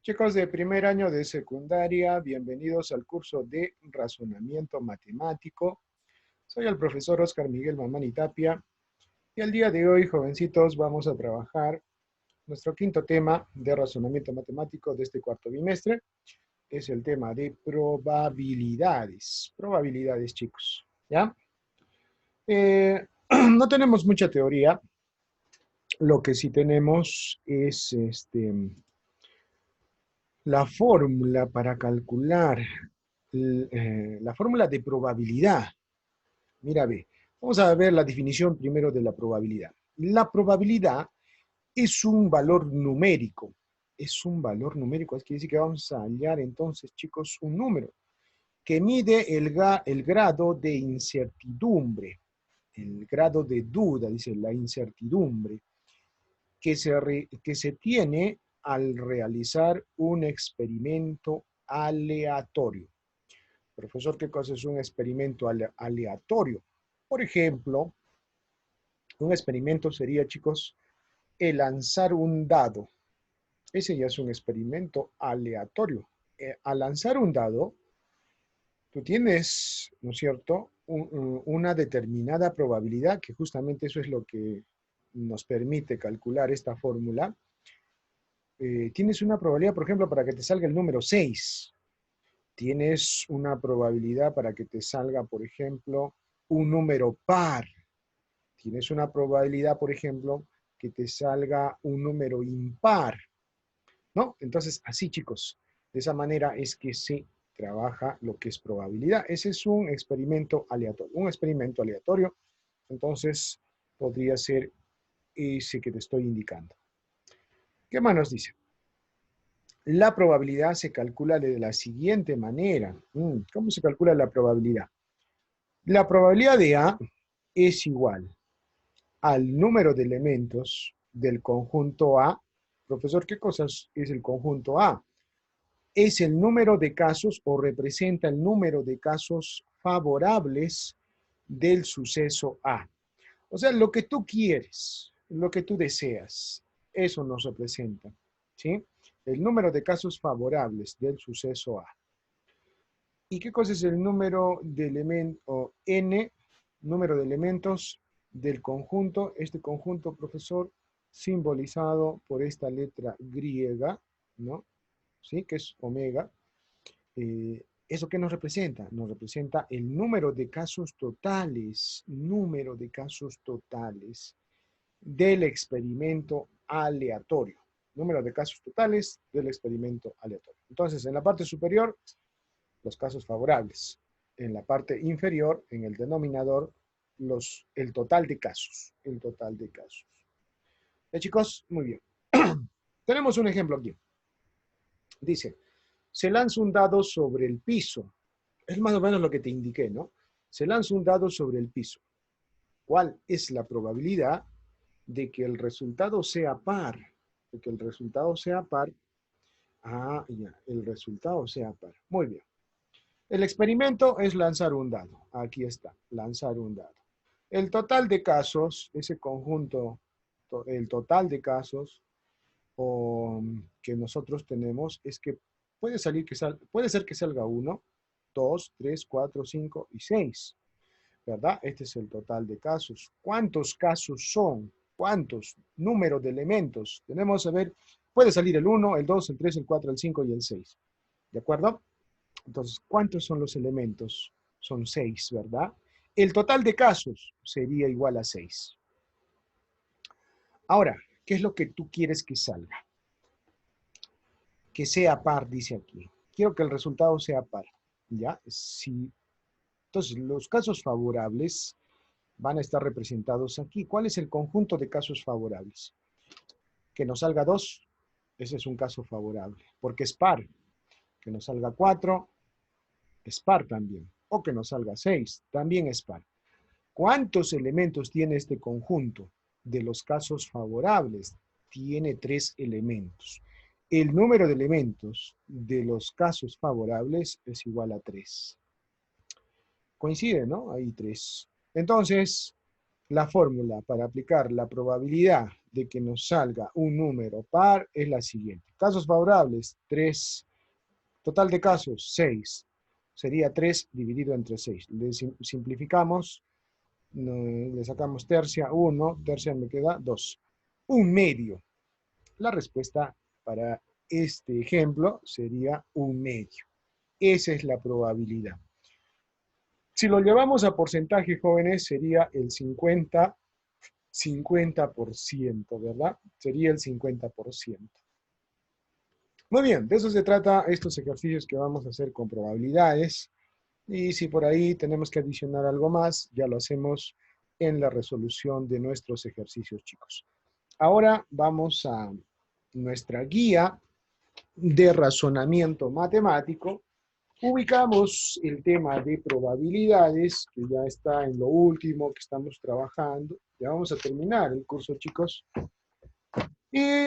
Chicos de primer año de secundaria, bienvenidos al curso de razonamiento matemático. Soy el profesor Oscar Miguel Mamani Tapia y el día de hoy, jovencitos, vamos a trabajar nuestro quinto tema de razonamiento matemático de este cuarto bimestre. Es el tema de probabilidades. Probabilidades, chicos, ¿ya? No tenemos mucha teoría. Lo que sí tenemos es la fórmula para calcular la fórmula de probabilidad. Mira, ve, vamos a ver la definición primero de la probabilidad. La probabilidad es un valor numérico. Es un valor numérico, es que dice que vamos a hallar entonces, chicos, un número que mide el grado de incertidumbre, el grado de duda, dice la incertidumbre, que se tiene al realizar un experimento aleatorio. Profesor, ¿qué cosa es un experimento aleatorio? Por ejemplo, un experimento sería, chicos, el lanzar un dado. Ese ya es un experimento aleatorio. Al lanzar un dado, tú tienes, ¿no es cierto?, una determinada probabilidad, que justamente eso es lo que nos permite calcular esta fórmula. Tienes una probabilidad, por ejemplo, para que te salga el número 6. Tienes una probabilidad para que te salga, por ejemplo, un número par. Tienes una probabilidad, por ejemplo, que te salga un número impar, ¿no? Entonces, así, chicos, de esa manera es que se trabaja lo que es probabilidad. Ese es un experimento aleatorio. Un experimento aleatorio, entonces, podría ser ese que te estoy indicando. ¿Qué más nos dice? La probabilidad se calcula de la siguiente manera. ¿Cómo se calcula la probabilidad? La probabilidad de A es igual al número de elementos del conjunto A. Profesor, ¿qué cosas es el conjunto A? Es el número de casos o representa el número de casos favorables del suceso A. O sea, lo que tú quieres, lo que tú deseas, eso nos representa, ¿sí? El número de casos favorables del suceso A. ¿Y qué cosa es el número de elementos, n, número de elementos del conjunto? Este conjunto, profesor, simbolizado por esta letra griega, ¿no? ¿Sí? Que es omega. ¿Eso qué nos representa? Nos representa el número de casos totales, del experimento aleatorio. Número de casos totales del experimento aleatorio. Entonces, en la parte superior, los casos favorables. En la parte inferior, en el denominador, el total de casos. El total de casos. Chicos, muy bien. Tenemos un ejemplo aquí. Dice, se lanza un dado sobre el piso. Es más o menos lo que te indiqué, ¿no? Se lanza un dado sobre el piso. ¿Cuál es la probabilidad de que el resultado sea par? De que el resultado sea par. Ah, ya, el resultado sea par. Muy bien. El experimento es lanzar un dado. Aquí está, lanzar un dado. El total de casos, ese conjunto, el total de casos que nosotros tenemos es que puede ser que salga 1, 2, 3, 4, 5 y 6. ¿Verdad? Este es el total de casos. ¿Cuántos casos son? ¿Cuántos? Número de elementos. Tenemos a ver, puede salir el 1, el 2, el 3, el 4, el 5 y el 6. ¿De acuerdo? Entonces, ¿cuántos son los elementos? Son 6, ¿verdad? El total de casos sería igual a 6. Ahora, ¿qué es lo que tú quieres que salga? Que sea par, dice aquí. Quiero que el resultado sea par. ¿Ya? Sí. Entonces, los casos favorables van a estar representados aquí. ¿Cuál es el conjunto de casos favorables? Que nos salga 2, ese es un caso favorable, porque es par. Que nos salga 4, es par también. O que nos salga 6, también es par. ¿Cuántos elementos tiene este conjunto de los casos favorables? Tiene 3 elementos. El número de elementos de los casos favorables es igual a 3. Coincide, ¿no? Hay 3. Entonces, la fórmula para aplicar la probabilidad de que nos salga un número par es la siguiente. Casos favorables, 3. Total de casos, 6. Sería 3 dividido entre 6. Le simplificamos, le sacamos tercia, 1, tercia me queda 2. Un medio. La respuesta para este ejemplo sería un medio. Esa es la probabilidad. Si lo llevamos a porcentaje, jóvenes, sería el 50%, ¿verdad? Sería el 50%. Muy bien, de eso se trata estos ejercicios que vamos a hacer con probabilidades. Y si por ahí tenemos que adicionar algo más, ya lo hacemos en la resolución de nuestros ejercicios, chicos. Ahora vamos a nuestra guía de razonamiento matemático. Ubicamos el tema de probabilidades, que ya está en lo último que estamos trabajando. Ya vamos a terminar el curso, chicos. Y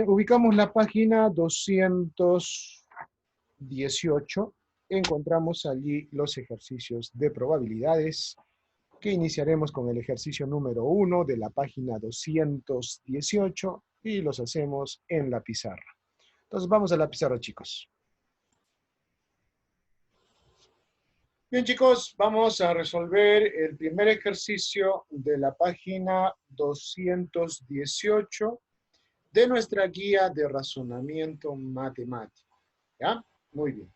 ubicamos la página 218. Encontramos allí los ejercicios de probabilidades, que iniciaremos con el ejercicio número 1 de la página 218 y los hacemos en la pizarra. Entonces vamos a la pizarra, chicos. Bien, chicos, vamos a resolver el primer ejercicio de la página 218 de nuestra guía de razonamiento matemático. ¿Ya? Muy bien.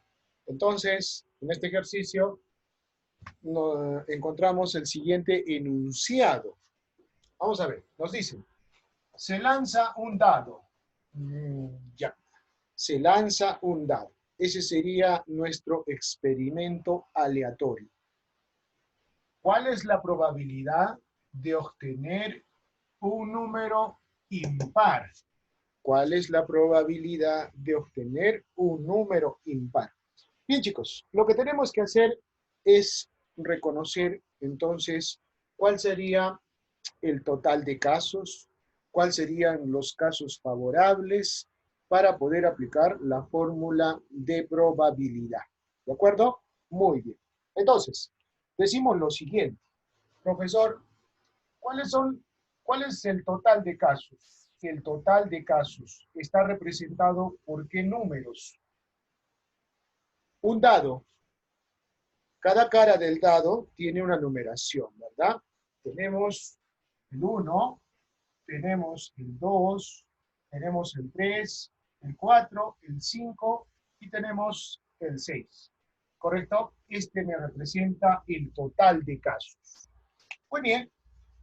Entonces, en este ejercicio encontramos el siguiente enunciado. Vamos a ver, nos dice, se lanza un dado. Ya, se lanza un dado. Ese sería nuestro experimento aleatorio. ¿Cuál es la probabilidad de obtener un número impar? ¿Cuál es la probabilidad de obtener un número impar? Bien, chicos, lo que tenemos que hacer es reconocer entonces cuál sería el total de casos, cuáles serían los casos favorables para poder aplicar la fórmula de probabilidad. ¿De acuerdo? Muy bien. Entonces, decimos lo siguiente. Profesor, ¿cuál es el total de casos? El total de casos está representado por qué números. Un dado. Cada cara del dado tiene una numeración, ¿verdad? Tenemos el 1, tenemos el 2, tenemos el 3, el 4, el 5 y tenemos el 6. ¿Correcto? Este me representa el total de casos. Muy bien.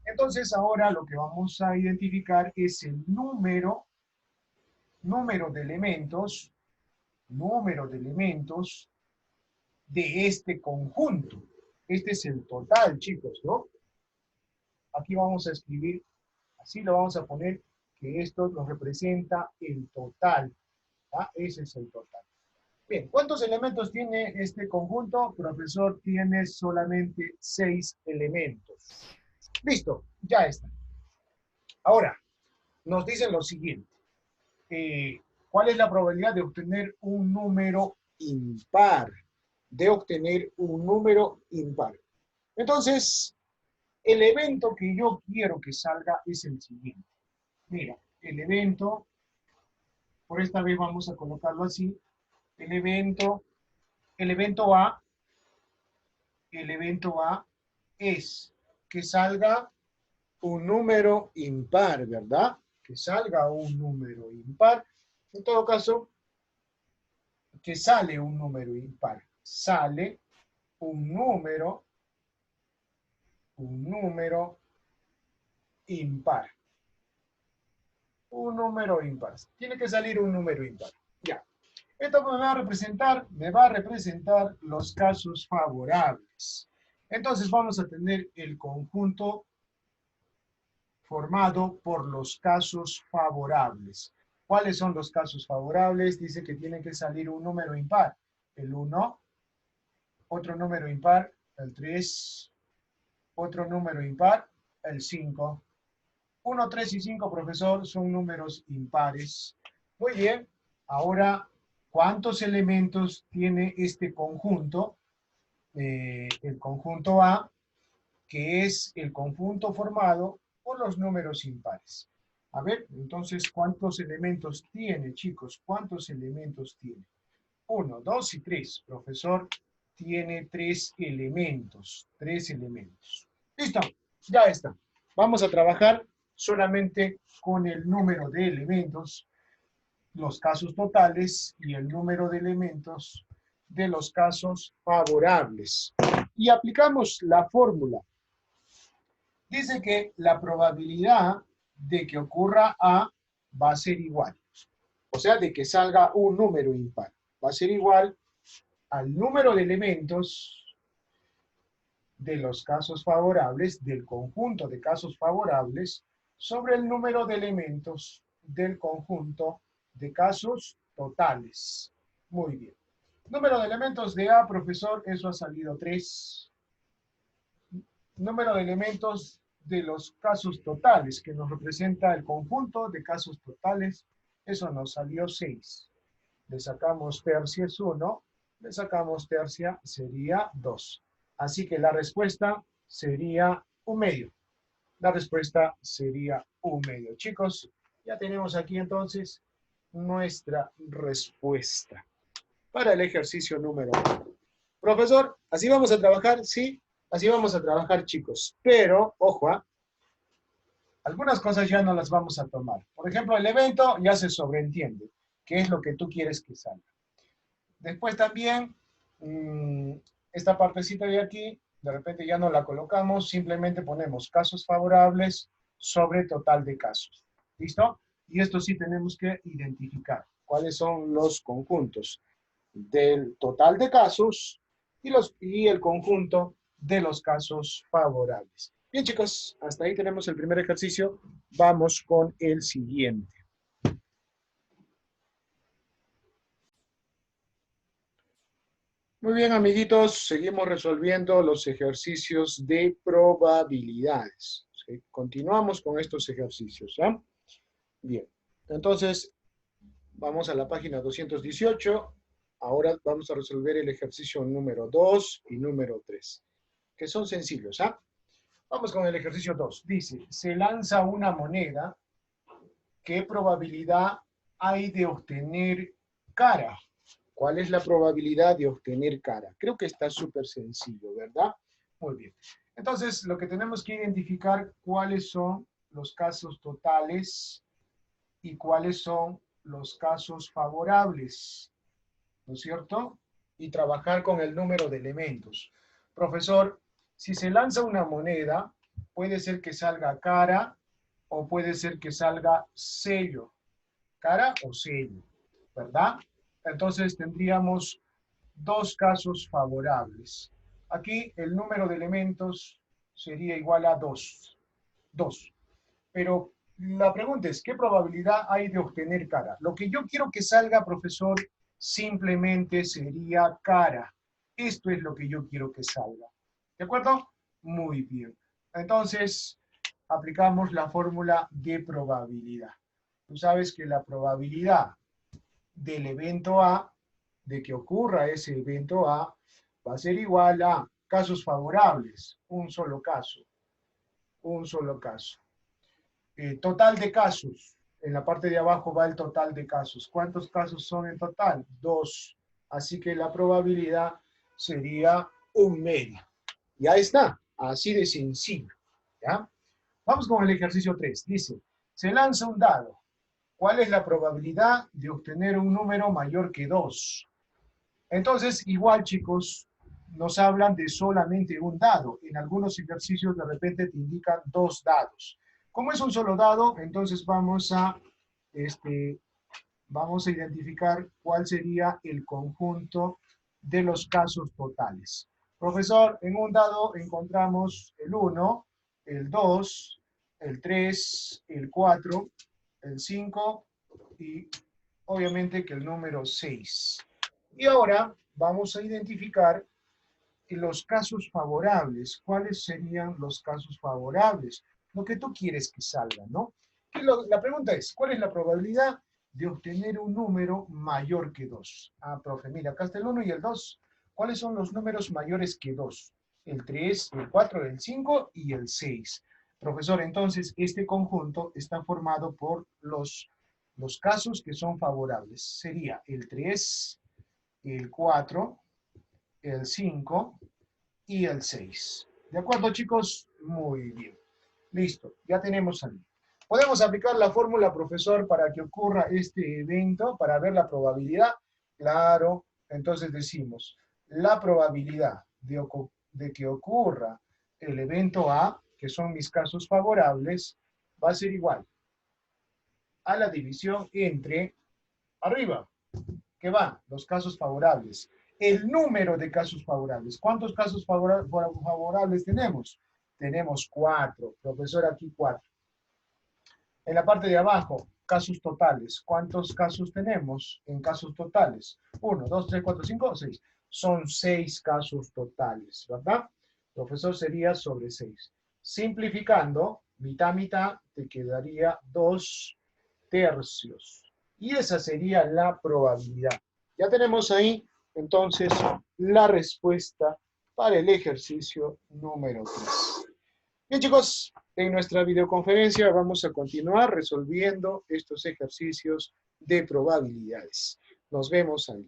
Entonces ahora lo que vamos a identificar es el número de elementos de este conjunto. Este es el total, chicos, ¿no? Aquí vamos a escribir, así lo vamos a poner, que esto nos representa el total. ¿Ah? Ese es el total. Bien, ¿cuántos elementos tiene este conjunto? Profesor, tiene solamente 6 elementos. Listo, ya está. Ahora, nos dicen lo siguiente. ¿Cuál es la probabilidad de obtener un número impar? De obtener un número impar. Entonces, el evento que yo quiero que salga es el siguiente. Mira, el evento, por esta vez vamos a colocarlo así, el evento A es que salga un número impar, ¿verdad? Que salga un número impar. En todo caso, que sale un número impar. Sale un número impar. Un número impar. Tiene que salir un número impar. Ya. Esto me va a representar los casos favorables. Entonces vamos a tener el conjunto formado por los casos favorables. ¿Cuáles son los casos favorables? Dice que tiene que salir un número impar. El 1, otro número impar, el 3, otro número impar, el 5. 1, 3 y 5, profesor, son números impares. Muy bien. Ahora, ¿cuántos elementos tiene este conjunto? El conjunto A, que es el conjunto formado por los números impares. A ver, entonces, ¿cuántos elementos tiene, chicos? ¿Cuántos elementos tiene? 1, 2 y 3. Profesor, tiene 3 elementos. 3 elementos. Listo, ya está. Vamos a trabajar solamente con el número de elementos, los casos totales y el número de elementos de los casos favorables. Y aplicamos la fórmula. Dice que la probabilidad de que ocurra A va a ser igual. O sea, de que salga un número impar. Va a ser igual al número de elementos de los casos favorables, del conjunto de casos favorables, sobre el número de elementos del conjunto de casos totales. Muy bien. Número de elementos de A, profesor, eso ha salido 3. Número de elementos de los casos totales, que nos representa el conjunto de casos totales, eso nos salió 6. Le sacamos tercia es 1, le sacamos tercia sería 2. Así que la respuesta sería 1/2. La respuesta sería 1/2. Chicos, ya tenemos aquí entonces nuestra respuesta para el ejercicio número 1. Profesor, ¿así vamos a trabajar? Sí, así vamos a trabajar, chicos. Pero, ojo, algunas cosas ya no las vamos a tomar. Por ejemplo, el evento ya se sobreentiende, que es lo que tú quieres que salga. Después también, esta partecita de aquí, de repente ya no la colocamos, simplemente ponemos casos favorables sobre total de casos. ¿Listo? Y esto sí tenemos que identificar cuáles son los conjuntos del total de casos y el conjunto de los casos favorables. Bien, chicos, hasta ahí tenemos el primer ejercicio. Vamos con el siguiente. Muy bien, amiguitos, seguimos resolviendo los ejercicios de probabilidades. ¿Sí? Continuamos con estos ejercicios, ¿ya? Bien, entonces vamos a la página 218. Ahora vamos a resolver el ejercicio número 2 y número 3, que son sencillos, ¿ah? Vamos con el ejercicio 2. Dice, se lanza una moneda, ¿qué probabilidad hay de obtener cara? ¿Cuál es la probabilidad de obtener cara? Creo que está súper sencillo, ¿verdad? Muy bien. Entonces, lo que tenemos que identificar cuáles son los casos totales y cuáles son los casos favorables, ¿no es cierto? Y trabajar con el número de elementos. Profesor, si se lanza una moneda, puede ser que salga cara o puede ser que salga sello. Cara o sello, ¿verdad? Entonces tendríamos dos casos favorables. Aquí el número de elementos sería igual a 2. 2. Pero la pregunta es, ¿qué probabilidad hay de obtener cara? Lo que yo quiero que salga, profesor, simplemente sería cara. Esto es lo que yo quiero que salga. ¿De acuerdo? Muy bien. Entonces, aplicamos la fórmula de probabilidad. Tú sabes que la probabilidad del evento A, de que ocurra ese evento A, va a ser igual a casos favorables, un solo caso, un solo caso. Total de casos, en la parte de abajo va el total de casos. ¿Cuántos casos son en total? 2. Así que la probabilidad sería 1/2. Ya está, así de sencillo. ¿Ya? Vamos con el ejercicio 3. Dice, se lanza un dado. ¿Cuál es la probabilidad de obtener un número mayor que 2? Entonces, igual, chicos, nos hablan de solamente un dado. En algunos ejercicios de repente te indican 2 dados. Como es un solo dado, entonces vamos a identificar cuál sería el conjunto de los casos totales. Profesor, en un dado encontramos el 1, el 2, el 3, el 4, el 5 y obviamente que el número 6. Y ahora vamos a identificar los casos favorables. ¿Cuáles serían los casos favorables? Lo que tú quieres que salga, ¿no? La pregunta es, ¿cuál es la probabilidad de obtener un número mayor que 2? Ah, profe, mira, acá está el 1 y el 2. ¿Cuáles son los números mayores que 2? El 3, el 4, el 5 y el 6. Profesor, entonces este conjunto está formado por los casos que son favorables. Sería el 3, el 4, el 5 y el 6. ¿De acuerdo, chicos? Muy bien. Listo, ya tenemos ahí. ¿Podemos aplicar la fórmula, profesor, para que ocurra este evento, para ver la probabilidad? Claro, entonces decimos, la probabilidad de que ocurra el evento A, que son mis casos favorables, va a ser igual a la división entre arriba, que van los casos favorables, el número de casos favorables. ¿Cuántos casos favorables tenemos? Tenemos 4. Profesor, aquí 4. En la parte de abajo, casos totales. ¿Cuántos casos tenemos en casos totales? 1, 2, 3, 4, 5, 6. Son 6 casos totales, ¿verdad? Profesor, sería sobre 6. Simplificando, mitad, mitad, te quedaría 2 tercios. Y esa sería la probabilidad. Ya tenemos ahí, entonces, la respuesta para el ejercicio número 3. Bien, chicos, en nuestra videoconferencia vamos a continuar resolviendo estos ejercicios de probabilidades. Nos vemos ahí.